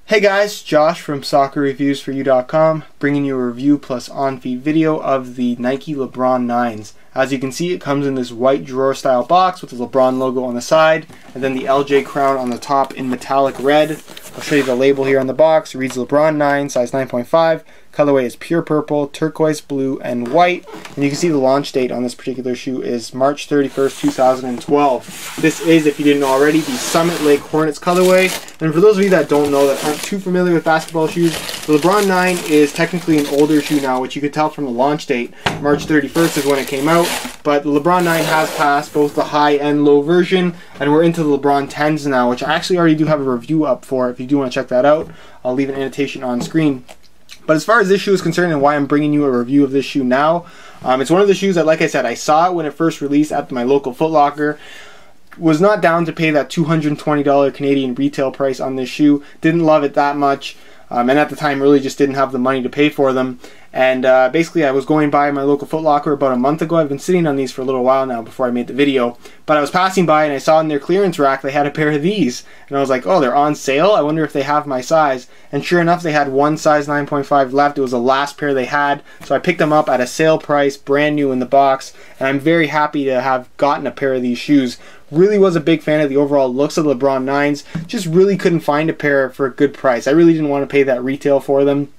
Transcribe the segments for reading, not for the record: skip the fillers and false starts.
Hey guys, Josh from SoccerReviewsForYou.com, bringing you a review plus on-feed video of the Nike Lebron 9s. As you can see, it comes in this white drawer style box with the Lebron logo on the side, and then the LJ crown on the top in metallic red. I'll show you the label here on the box. It reads Lebron 9, size 9.5. Colorway is pure purple, turquoise blue, and white. And you can see the launch date on this particular shoe is March 31st, 2012. This is, if you didn't know already, the Summit Lake Hornets colorway. And for those of you that don't know, that aren't too familiar with basketball shoes, the Lebron 9 is technically an older shoe now, which you could tell from the launch date. March 31st is when it came out. But the Lebron 9 has passed both the high and low version, and we're into the Lebron 10s now, which I actually already do have a review up for. If you do want to check that out, I'll leave an annotation on screen. But as far as this shoe is concerned and why I'm bringing you a review of this shoe now, it's one of the shoes that, like I said, I saw it when it first released at my local Foot Locker. Was not down to pay that $220 Canadian retail price on this shoe. Didn't love it that much. And at the time really just didn't have the money to pay for them. And basically I was going by my local Foot Locker about a month ago. I've been sitting on these for a little while now before I made the video. But I was passing by and I saw in their clearance rack they had a pair of these. And I was like, oh, they're on sale? I wonder if they have my size. And sure enough, they had one size 9.5 left. It was the last pair they had. So I picked them up at a sale price, brand new in the box. And I'm very happy to have gotten a pair of these shoes. Really was a big fan of the overall looks of the Lebron 9s. Just really couldn't find a pair for a good price. I really didn't want to pay that retail for them.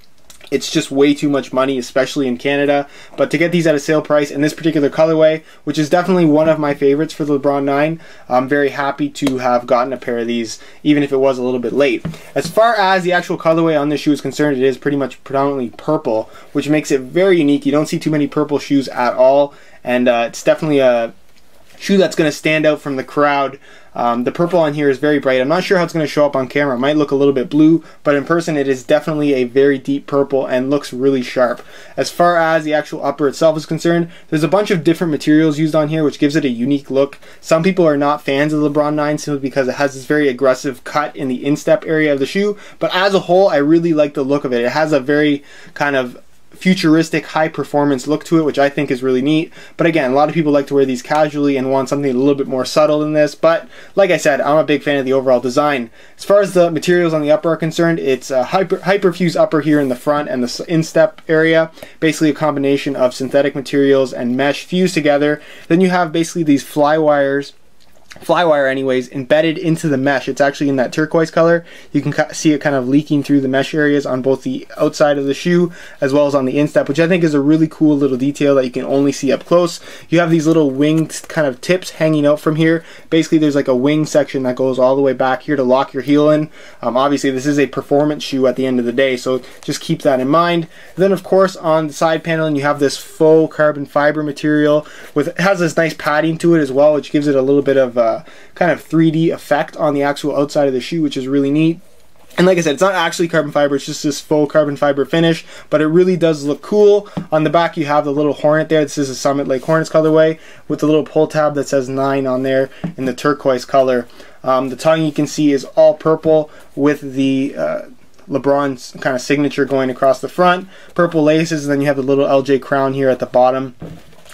It's just way too much money, especially in Canada. But to get these at a sale price in this particular colorway, which is definitely one of my favorites for the Lebron 9, I'm very happy to have gotten a pair of these, even if it was a little bit late. As far as the actual colorway on this shoe is concerned, it is pretty much predominantly purple, which makes it very unique. You don't see too many purple shoes at all, and it's definitely a shoe that's going to stand out from the crowd. The purple on here is very bright. I'm not sure how it's going to show up on camera. It might look a little bit blue, but in person it is definitely a very deep purple and looks really sharp. As far as the actual upper itself is concerned, there's a bunch of different materials used on here, which gives it a unique look. Some people are not fans of the Lebron 9 simply because it has this very aggressive cut in the instep area of the shoe, but as a whole I really like the look of it. It has a very kind of futuristic high performance look to it, which I think is really neat. But again, a lot of people like to wear these casually and want something a little bit more subtle than this. But like I said, I'm a big fan of the overall design. As far as the materials on the upper are concerned, it's a hyperfuse upper here in the front and the instep area. Basically a combination of synthetic materials and mesh fused together. Then you have basically these flywire anyways, embedded into the mesh. It's actually in that turquoise color. You can see it kind of leaking through the mesh areas on both the outside of the shoe as well as on the instep, which I think is a really cool little detail that you can only see up close. You have these little winged kind of tips hanging out from here. Basically there's like a wing section that goes all the way back here to lock your heel in. Obviously this is a performance shoe at the end of the day, so just keep that in mind. And then of course on the side paneling you have this faux carbon fiber material it has this nice padding to it as well, which gives it a little bit of kind of 3D effect on the actual outside of the shoe, which is really neat. And like I said, it's not actually carbon fiber, it's just this faux carbon fiber finish, but it really does look cool. On the back you have the little Hornet there. This is a Summit Lake Hornets colorway with the little pull tab that says 9 on there in the turquoise color. The tongue you can see is all purple with the LeBron's kind of signature going across the front. Purple laces, and then you have the little LJ crown here at the bottom.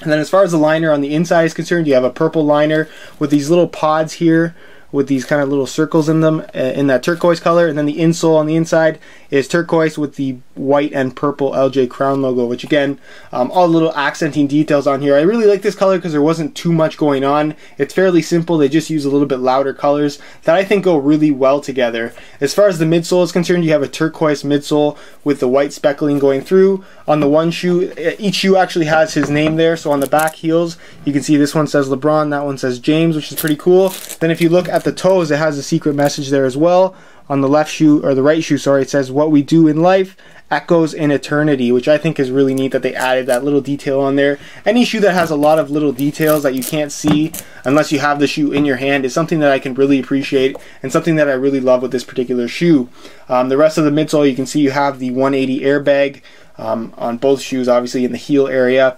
And then as far as the liner on the inside is concerned, you have a purple liner with these little pods here with these kind of little circles in them in that turquoise color. And then the insole on the inside is turquoise with the white and purple LJ crown logo, which again, all the little accenting details on here. I really like this color because there wasn't too much going on. It's fairly simple. They just use a little bit louder colors that I think go really well together. As far as the midsole is concerned, you have a turquoise midsole with the white speckling going through. On the one shoe, each shoe actually has his name there. So on the back heels, you can see this one says Lebron, that one says James, which is pretty cool. Then if you look at the toes, it has a secret message there as well. On the left shoe, or the right shoe, sorry, it says what we do in life echoes in eternity, which I think is really neat that they added that little detail on there. Any shoe that has a lot of little details that you can't see unless you have the shoe in your hand is something that I can really appreciate and something that I really love with this particular shoe. The rest of the midsole, you can see you have the 180 airbag on both shoes, obviously in the heel area.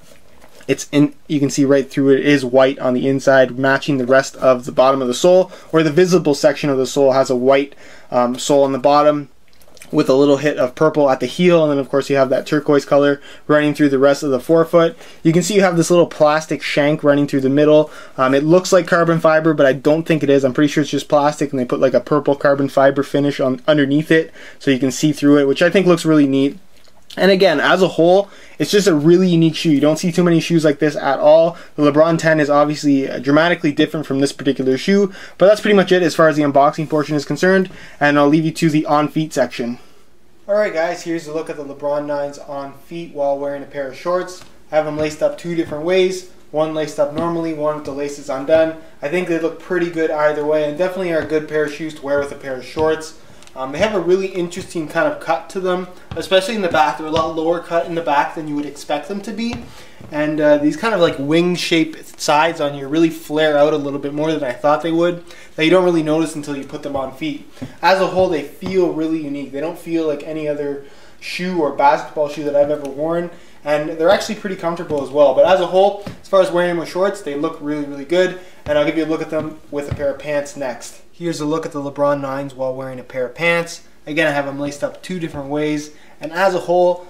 You can see right through it is white on the inside, matching the rest of the bottom of the sole, or the visible section of the sole has a white sole on the bottom. with a little hit of purple at the heel, and then of course you have that turquoise color running through the rest of the forefoot. You can see you have this little plastic shank running through the middle. It looks like carbon fiber, but I don't think it is. I'm pretty sure it's just plastic, and they put like a purple carbon fiber finish on underneath it so you can see through it, which I think looks really neat. And again, as a whole, it's just a really unique shoe. You don't see too many shoes like this at all. The LeBron 10 is obviously dramatically different from this particular shoe, but that's pretty much it as far as the unboxing portion is concerned, and I'll leave you to the on feet section. Alright guys, here's a look at the LeBron 9s on feet while wearing a pair of shorts. I have them laced up two different ways. One laced up normally, one with the laces undone. I think they look pretty good either way, and definitely are a good pair of shoes to wear with a pair of shorts. They have a really interesting kind of cut to them, especially in the back. They're a lot lower cut in the back than you would expect them to be. And these kind of like wing-shaped sides on here really flare out a little bit more than I thought they would, that you don't really notice until you put them on feet. As a whole, they feel really unique. They don't feel like any other shoe or basketball shoe that I've ever worn, and they're actually pretty comfortable as well. But as a whole, as far as wearing them with shorts, they look really, really good, and I'll give you a look at them with a pair of pants next. Here's a look at the LeBron 9s while wearing a pair of pants. Again, I have them laced up two different ways, and as a whole,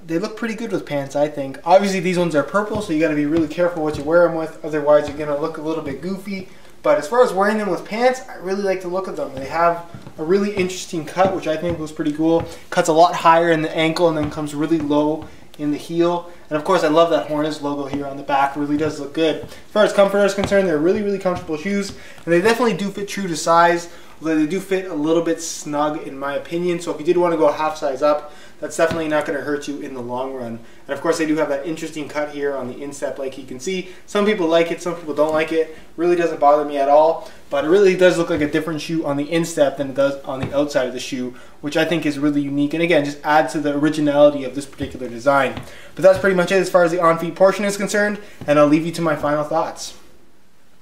they look pretty good with pants, I think. Obviously, these ones are purple, so you got to be really careful what you wear them with, otherwise you're going to look a little bit goofy. But as far as wearing them with pants, I really like the look of them. They have a really interesting cut, which I think was pretty cool. Cuts a lot higher in the ankle and then comes really low in the heel. And of course, I love that Hornets logo here on the back. It really does look good. As far as comfort is concerned, they're really, really comfortable shoes, and they definitely do fit true to size, although they do fit a little bit snug in my opinion. So if you did want to go a half size up, that's definitely not going to hurt you in the long run. And of course, they do have that interesting cut here on the instep, like you can see. Some people like it, some people don't like it. Really doesn't bother me at all, but it really does look like a different shoe on the instep than it does on the outside of the shoe, which I think is really unique, and again, just adds to the originality of this particular design. But that's pretty much it as far as the on-feet portion is concerned, and I'll leave you to my final thoughts.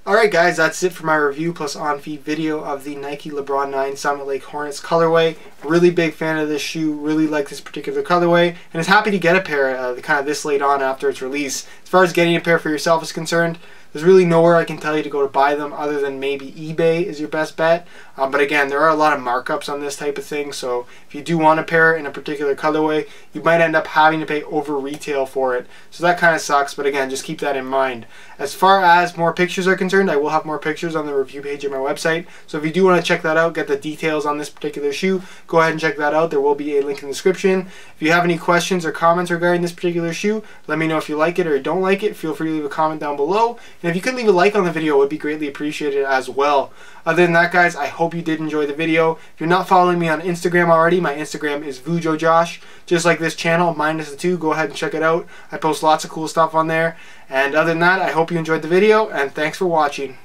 Alright guys, that's it for my review plus on-feet video of the Nike LeBron 9 Summit Lake Hornets colorway. Really big fan of this shoe, really like this particular colorway, and is happy to get a pair kind of this late on after its release. As far as getting a pair for yourself is concerned, there's really nowhere I can tell you to go to buy them other than maybe eBay is your best bet. But again, there are a lot of markups on this type of thing, so if you do want a pair in a particular colorway, you might end up having to pay over retail for it. So that kind of sucks, but again, just keep that in mind. As far as more pictures are concerned, I will have more pictures on the review page of my website. So if you do want to check that out, get the details on this particular shoe, go ahead and check that out. There will be a link in the description. If you have any questions or comments regarding this particular shoe, let me know if you like it or don't like it. Feel free to leave a comment down below. And if you could leave a like on the video, it would be greatly appreciated as well. Other than that, guys, I hope you did enjoy the video. If you're not following me on Instagram already, my Instagram is VujoJosh. Just like this channel, minus the 2. Go ahead and check it out. I post lots of cool stuff on there. And other than that, I hope you enjoyed the video, and thanks for watching.